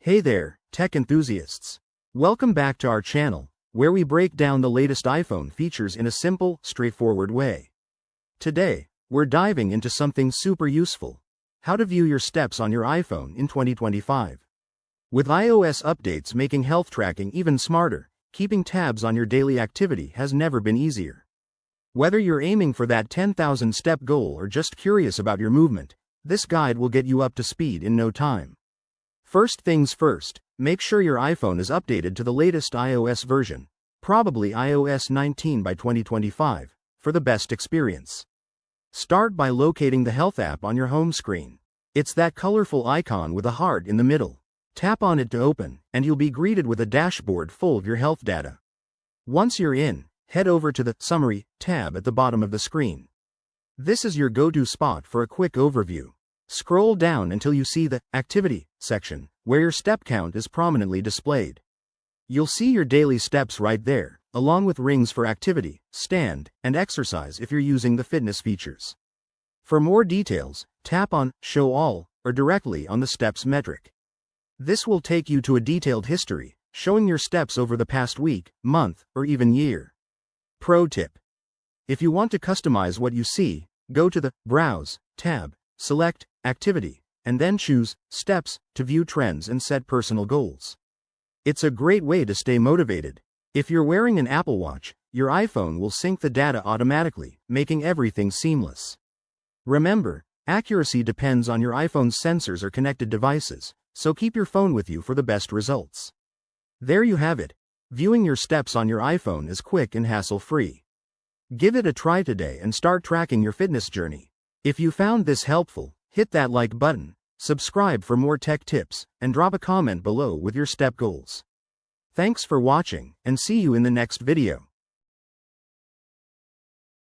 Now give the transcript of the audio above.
Hey there, tech enthusiasts. Welcome back to our channel, where we break down the latest iPhone features in a simple, straightforward way. Today, we're diving into something super useful: how to view your steps on your iPhone in 2025. With iOS updates making health tracking even smarter, keeping tabs on your daily activity has never been easier. Whether you're aiming for that 10,000 step goal or just curious about your movement, this guide will get you up to speed in no time. First things first, make sure your iPhone is updated to the latest iOS version, probably iOS 19 by 2025, for the best experience. Start by locating the Health app on your home screen. It's that colorful icon with a heart in the middle. Tap on it to open, and you'll be greeted with a dashboard full of your health data. Once you're in, head over to the Summary tab at the bottom of the screen. This is your go-to spot for a quick overview. Scroll down until you see the Activity section, where your step count is prominently displayed. You'll see your daily steps right there, along with rings for activity, stand, and exercise if you're using the fitness features. For more details, tap on Show All or directly on the steps metric. This will take you to a detailed history, showing your steps over the past week, month, or even year. Pro tip: if you want to customize what you see, go to the Browse tab, select Activity, and then choose Steps to view trends and set personal goals. It's a great way to stay motivated. If you're wearing an Apple Watch, your iPhone will sync the data automatically, making everything seamless. Remember, accuracy depends on your iPhone's sensors or connected devices, so keep your phone with you for the best results. There you have it. Viewing your steps on your iPhone is quick and hassle-free. Give it a try today and start tracking your fitness journey. If you found this helpful, hit that like button, subscribe for more tech tips, and drop a comment below with your step goals. Thanks for watching, and see you in the next video.